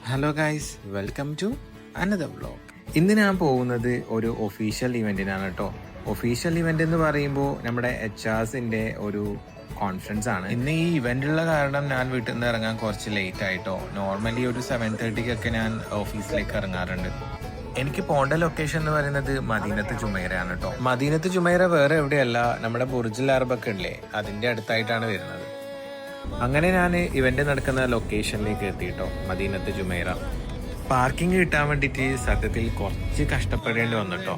Hello guys, welcome to another vlog. ഇന്ന് ഞാൻ പോകുന്നത് ഒരു ഒഫീഷ്യൽ ഇവന്റിനാണ് കേട്ടോ. ഒഫീഷ്യൽ ഇവന്റ് എന്ന് പറയുമ്പോൾ നമ്മുടെ HRസിന്റെ ഒരു കോൺഫറൻസ് ആണ്. ഇന്ന് ഈ ഇവന്റ് ഉള്ള കാരണം ഞാൻ വീട്ടിൽ നിന്ന് ഇറങ്ങാൻ കുറച്ച് ലേറ്റ് ആയിട്ടോ. നോർമലി ഒരു 7:30 ഞാൻ ഓഫീസിലേക്ക് ഇറങ്ങാറുണ്ട്. എനിക്ക് പോണ്ട ലൊക്കേഷൻ എന്ന് പറയുന്നത് മദീനത്ത് ജുമൈറയാണ് കേട്ടോ. മദീനത്ത് ജുമൈറ വേറെ എവിടെയല്ല, നമ്മുടെ ബുർജുൽ അറബൊക്കെ ഇല്ലേ, അതിന്റെ അടുത്തായിട്ടാണ് വരുന്നത്. അങ്ങനെ ഞാൻ ഇവന്റ് നടക്കുന്ന ലൊക്കേഷനിലേക്ക് എത്തിയിട്ടോ, മദീനത്ത് ജുമൈറ. പാർക്കിംഗ് കിട്ടാൻ വേണ്ടിയിട്ട് സത്യത്തിൽ കുറച്ച് കഷ്ടപ്പെടേണ്ടി വന്നിട്ടോ.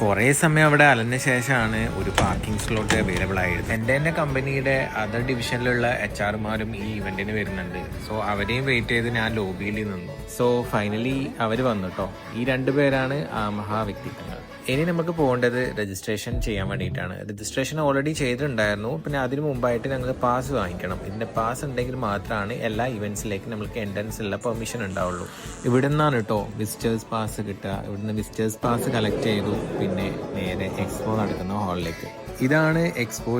കുറേ സമയം അവിടെ അലഞ്ഞ ശേഷമാണ് ഒരു പാർക്കിംഗ് സ്ലോട്ട് അവൈലബിൾ ആയത്. എൻ്റെ തന്നെ കമ്പനിയുടെ അതർ ഡിവിഷനിലുള്ള HRമാരും ഈ ഇവന്റിന് വരുന്നുണ്ട്. സോ അവരെയും വെയിറ്റ് ചെയ്ത് ഞാൻ ലോബിയിൽ നിന്നു. സോ ഫൈനലി അവർ വന്നിട്ടോ. ഈ രണ്ടുപേരാണ് ആ മഹാവ്യക്തിത്വങ്ങൾ. ഇനി നമുക്ക് പോകേണ്ടത് രജിസ്ട്രേഷൻ ചെയ്യാൻ വേണ്ടിയിട്ടാണ്. രജിസ്ട്രേഷൻ ഓൾറെഡി ചെയ്തിട്ടുണ്ടായിരുന്നു. പിന്നെ അതിന് മുമ്പായിട്ട് ഞങ്ങൾ പാസ് വാങ്ങിക്കണം. ഇതിന്റെ പാസ് ഉണ്ടെങ്കിൽ മാത്രമാണ് എല്ലാ ഇവന്റ്സിലേക്ക് നമുക്ക് എൻട്രൻസ് ഉള്ള പെർമിഷൻ ഉണ്ടാവുള്ളൂ. ഇവിടെ നിന്നാണ് കേട്ടോ വിസിറ്റേഴ്സ് പാസ് കിട്ടുക. ഇവിടുന്ന് വിസിറ്റേഴ്സ് പാസ് കളക്ട് ചെയ്തു. പിന്നെ നേരെ എക്സ്പോ നടക്കുന്ന ഹാളിലേക്ക്. ഇതാണ് എക്സ്പോ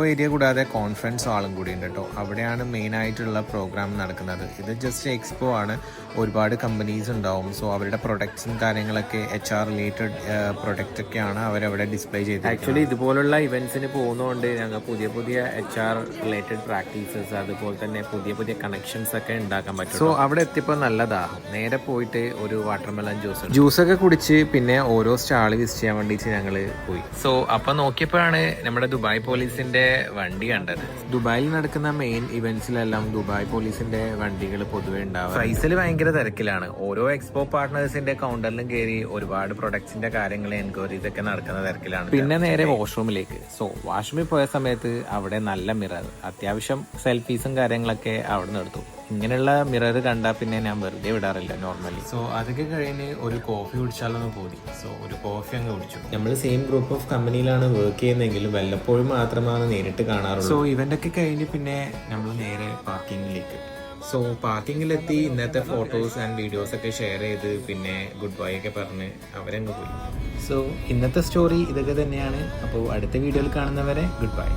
ഏരിയ കൂടാതെ കോൺഫറൻസ് ഹാളും കൂടി ഉണ്ട് കേട്ടോ. അവിടെയാണ് മെയിൻ ആയിട്ടുള്ള പ്രോഗ്രാം നടക്കുന്നത്. ഇത് ജസ്റ്റ് എക്സ്പോ ആണ്. ഒരുപാട് കമ്പനീസ് ഉണ്ടാവും. സോ അവരുടെ പ്രൊഡക്ട്സും കാര്യങ്ങളൊക്കെ HR റിലേറ്റഡ് പ്രൊഡക്റ്റ് ഒക്കെയാണ് അവരവിടെ ഡിസ്പ്ലേ ചെയ്തത്. ആക്ച്വലി ഇതുപോലുള്ള ഇവന്റ്സിന് പോകുന്നതുകൊണ്ട് ഞങ്ങൾ പുതിയ HR റിലേറ്റഡ് പ്രാക്ടീസസ്, അതുപോലെ തന്നെ പുതിയ കണക്ഷൻസ് ഒക്കെ ഉണ്ടാക്കാൻ പറ്റും. സോ അവിടെ എത്തിയപ്പോൾ നല്ലതാകും. നേരെ പോയിട്ട് ഒരു വാട്ടർമെലൺ ജ്യൂസൊക്കെ കുടിച്ച് പിന്നെ ഓരോ സ്റ്റാൾ വിസിറ്റ് ചെയ്യാൻ വേണ്ടിയിട്ട് ഞങ്ങൾ പോയി. സോ അപ്പൊ നോക്കിയപ്പോഴാണ് നമ്മുടെ ദുബായ് പോലീസിന്റെ വണ്ടി കണ്ടത്. ദുബായിൽ നടക്കുന്ന മെയിൻ ഇവന്റ്സിലെല്ലാം ദുബായ് പോലീസിന്റെ വണ്ടികൾ പൊതുവെ ഉണ്ടാവും. പ്രൈസിൽ ഭയങ്കര തിരക്കിലാണ്. ഓരോ എക്സ്പോ പാർട്ട്നേഴ്സിന്റെ കൗണ്ടറിലും കയറി ഒരുപാട് പ്രൊഡക്ട്സിന്റെ കാര്യങ്ങൾ എൻക്വയറീസ് ഒക്കെ നടക്കുന്ന തിരക്കിലാണ്. പിന്നെ നേരെ വാഷ്റൂമിലേക്ക്. സോ വാഷ്റൂമിൽ പോയ സമയത്ത് അവിടെ നല്ല മിറർ, അത്യാവശ്യം സെൽഫീസും കാര്യങ്ങളൊക്കെ അവിടെ നിർത്തും. ഇങ്ങനെയുള്ള മിറർ കണ്ടാൽ പിന്നെ ഞാൻ വെറുതെ വിടാറില്ല നോർമലി. സോ അതൊക്കെ കഴിഞ്ഞ് ഒരു കോഫി കുടിച്ചാലൊന്ന് പോയി. സോ ഒരു കോഫി അങ്ങ് കുടിച്ചു. നമ്മൾ സെയിം ഗ്രൂപ്പ് ഓഫ് കമ്പനിയിലാണ് വർക്ക് ചെയ്യുന്നതെങ്കിലും വല്ലപ്പോഴും മാത്രമാണ് നേരിട്ട് കാണാറുള്ളത്. സോ ഇവന്റൊക്കെ കഴിഞ്ഞ് പിന്നെ നമ്മൾ നേരെ പാർക്കിങ്ങിലേക്ക്. സോ പാർക്കിങ്ങിലെത്തി ഇന്നത്തെ ഫോട്ടോസ് ആൻഡ് വീഡിയോസ് ഒക്കെ ഷെയർ ചെയ്ത് പിന്നെ ഗുഡ് ബൈ ഒക്കെ പറഞ്ഞ് അവരങ്ങ് പോയി. സോ ഇന്നത്തെ സ്റ്റോറി ഇതൊക്കെ തന്നെയാണ്. അപ്പോൾ അടുത്ത വീഡിയോയിൽ കാണുന്നവരെ ഗുഡ് ബൈ.